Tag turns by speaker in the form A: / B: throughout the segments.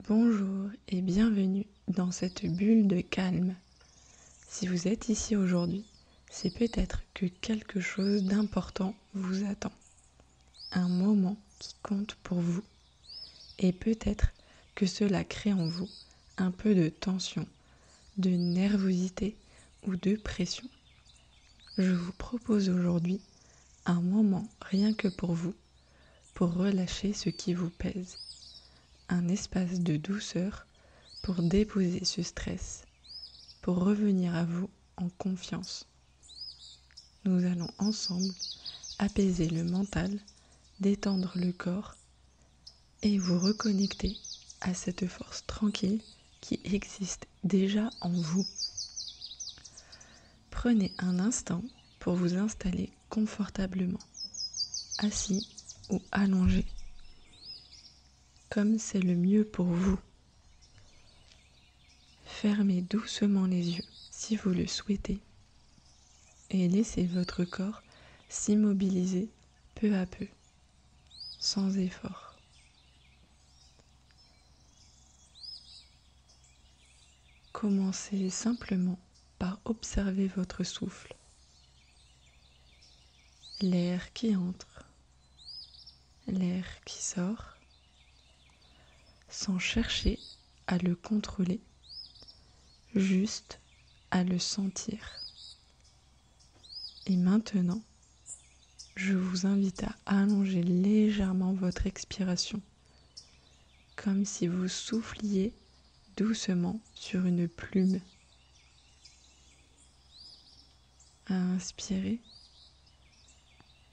A: Bonjour et bienvenue dans cette bulle de calme. Si vous êtes ici aujourd'hui, c'est peut-être que quelque chose d'important vous attend. Un moment qui compte pour vous. Et peut-être que cela crée en vous un peu de tension, de nervosité ou de pression. Je vous propose aujourd'hui un moment rien que pour vous, pour relâcher ce qui vous pèse. Un espace de douceur pour déposer ce stress, pour revenir à vous en confiance. Nous allons ensemble apaiser le mental, détendre le corps et vous reconnecter à cette force tranquille qui existe déjà en vous. Prenez un instant pour vous installer confortablement, assis ou allongé, comme c'est le mieux pour vous. Fermez doucement les yeux si vous le souhaitez et laissez votre corps s'immobiliser peu à peu, sans effort. Commencez simplement par observer votre souffle, l'air qui entre, l'air qui sort, sans chercher à le contrôler, juste à le sentir. Et maintenant, je vous invite à allonger légèrement votre expiration, comme si vous souffliez doucement sur une plume. Inspirez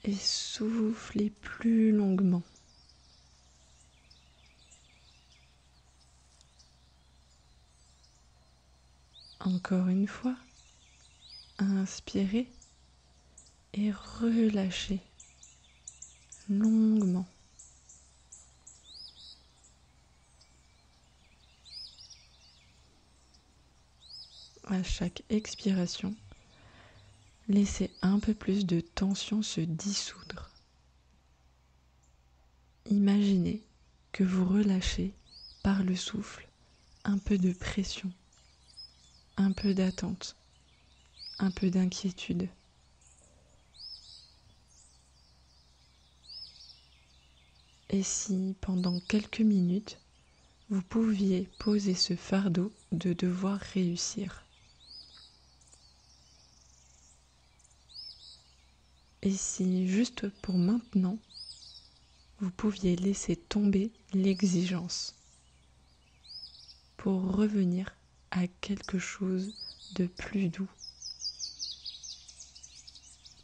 A: et soufflez plus longuement. Encore une fois, inspirez et relâchez longuement. À chaque expiration, laissez un peu plus de tension se dissoudre. Imaginez que vous relâchez par le souffle un peu de pression, un peu d'attente, un peu d'inquiétude. Et si, pendant quelques minutes, vous pouviez poser ce fardeau de devoir réussir? Et si, juste pour maintenant, vous pouviez laisser tomber l'exigence pour revenir à quelque chose de plus doux,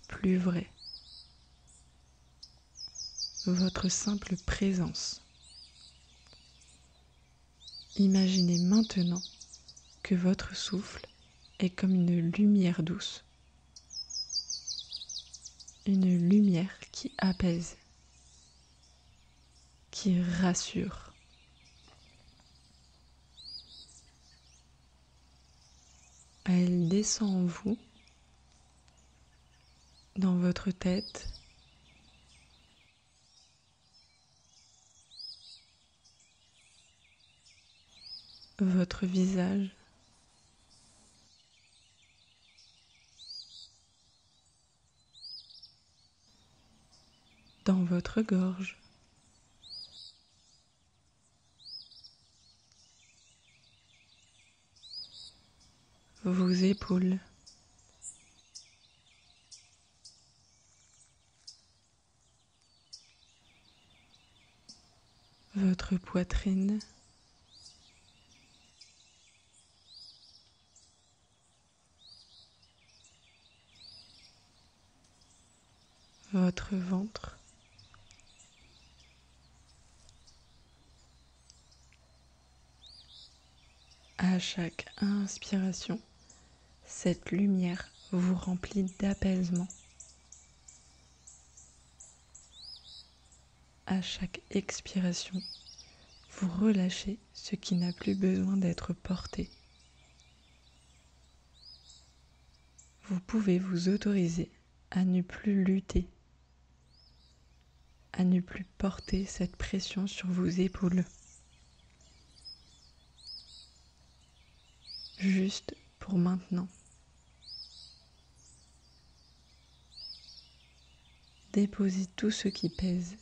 A: plus vrai. Votre simple présence. Imaginez maintenant que votre souffle est comme une lumière douce. Une lumière qui apaise, qui rassure. Elle descend en vous, dans votre tête, votre visage, dans votre gorge, vos épaules, votre poitrine, votre ventre, à chaque inspiration, cette lumière vous remplit d'apaisement. À chaque expiration, vous relâchez ce qui n'a plus besoin d'être porté. Vous pouvez vous autoriser à ne plus lutter, à ne plus porter cette pression sur vos épaules. juste pour maintenant. Déposez tout ce qui pèse.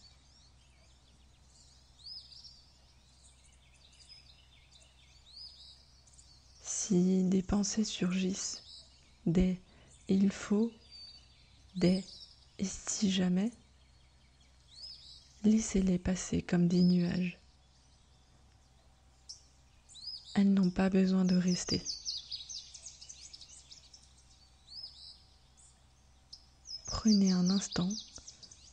A: Si des pensées surgissent, des « il faut », des « et si jamais », laissez-les passer comme des nuages. Elles n'ont pas besoin de rester. Prenez un instant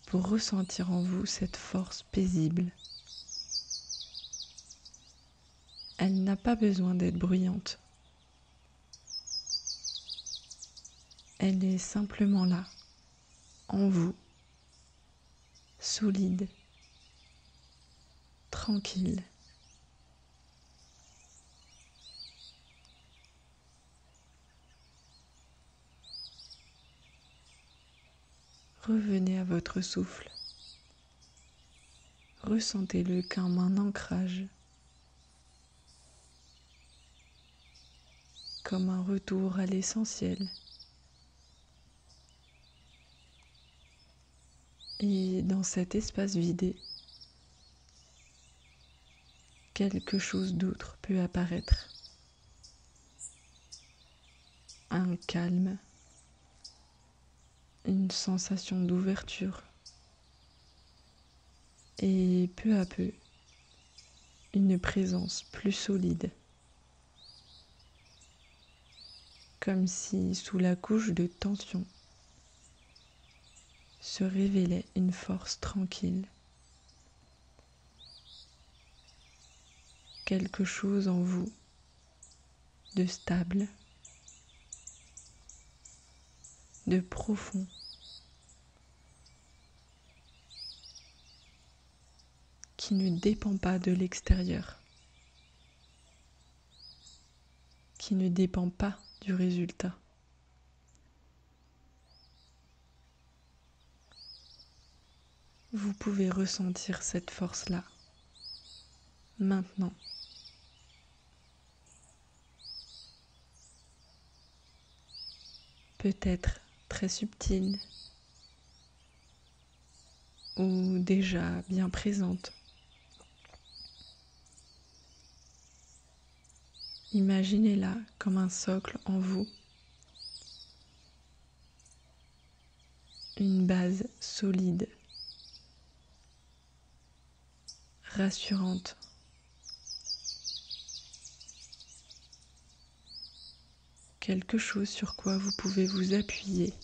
A: pour ressentir en vous cette force paisible. Elle n'a pas besoin d'être bruyante. Elle est simplement là, en vous, solide, tranquille. Revenez à votre souffle. Ressentez-le comme un ancrage, comme un retour à l'essentiel. Et dans cet espace vidé, quelque chose d'autre peut apparaître. Un calme, une sensation d'ouverture et peu à peu, une présence plus solide. Comme si sous la couche de tension se révélait une force tranquille. Quelque chose en vous de stable, de profond, qui ne dépend pas de l'extérieur, qui ne dépend pas du résultat. Vous pouvez ressentir cette force-là, maintenant. Peut-être très subtile ou déjà bien présente. Imaginez-la comme un socle en vous, une base solide, rassurante. Quelque chose sur quoi vous pouvez vous appuyer.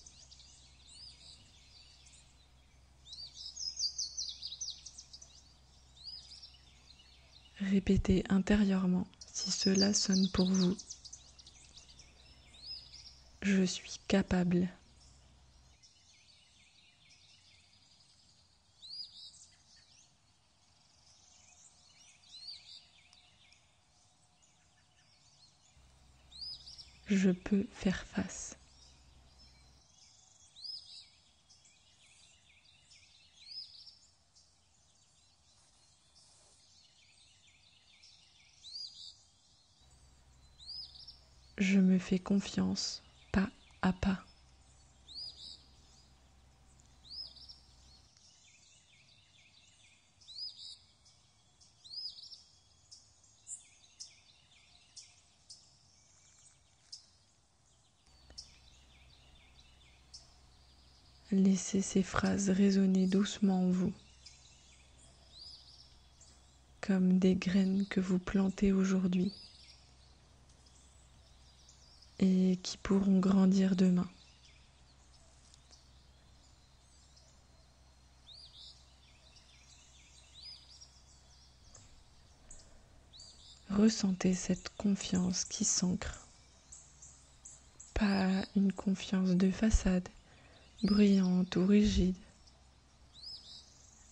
A: Répétez intérieurement si cela sonne pour vous. Je suis capable. Je peux faire face. Je me fais confiance, pas à pas. Laissez ces phrases résonner doucement en vous, comme des graines que vous plantez aujourd'hui et qui pourront grandir demain. Ressentez cette confiance qui s'ancre. Pas une confiance de façade, bruyante ou rigide,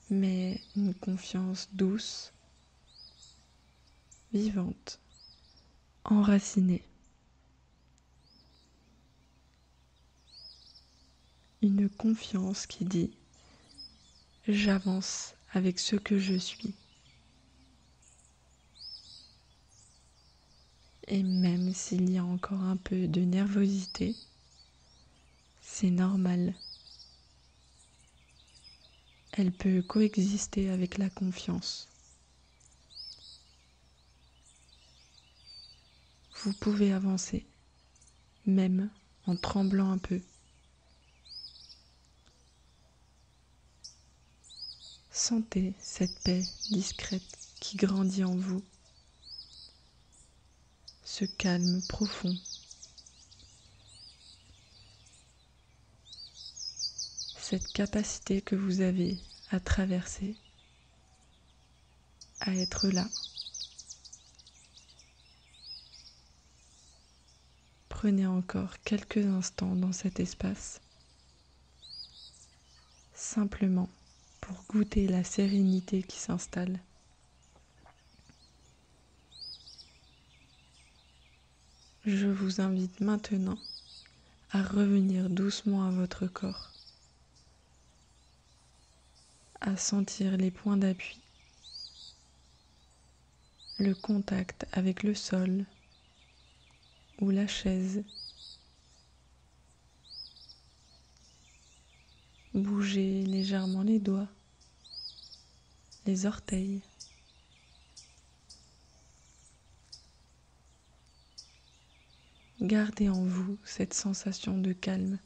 A: mais une confiance douce, vivante, enracinée. Une confiance qui dit « j'avance avec ce que je suis ». Et même s'il y a encore un peu de nervosité, c'est normal. Elle peut coexister avec la confiance. Vous pouvez avancer, même en tremblant un peu. Sentez cette paix discrète qui grandit en vous, ce calme profond. Cette capacité que vous avez à traverser, à être là. Prenez encore quelques instants dans cet espace, simplement pour goûter la sérénité qui s'installe. Je vous invite maintenant à revenir doucement à votre corps, à sentir les points d'appui, le contact avec le sol ou la chaise. Bougez légèrement les doigts, les orteils. Gardez en vous cette sensation de calme,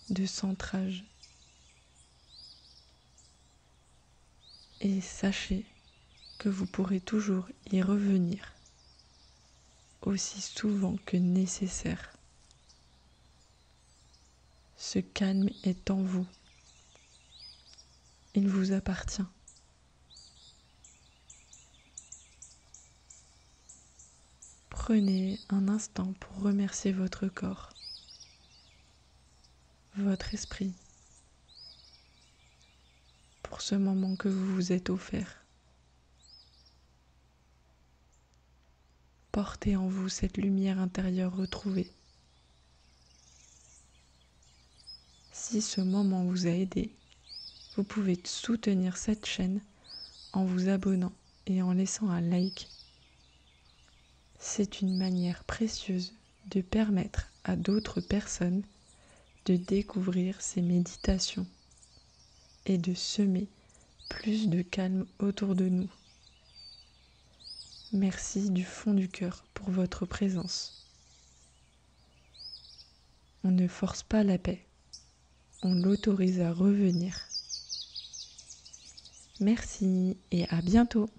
A: de centrage. Et sachez que vous pourrez toujours y revenir aussi souvent que nécessaire. Ce calme est en vous. Il vous appartient. Prenez un instant pour remercier votre corps, votre esprit, pour ce moment que vous vous êtes offert. Portez en vous cette lumière intérieure retrouvée. Si ce moment vous a aidé, vous pouvez soutenir cette chaîne en vous abonnant et en laissant un like. C'est une manière précieuse de permettre à d'autres personnes de découvrir ces méditations et de semer plus de calme autour de nous. Merci du fond du cœur pour votre présence. On ne force pas la paix, on l'autorise à revenir. Merci et à bientôt.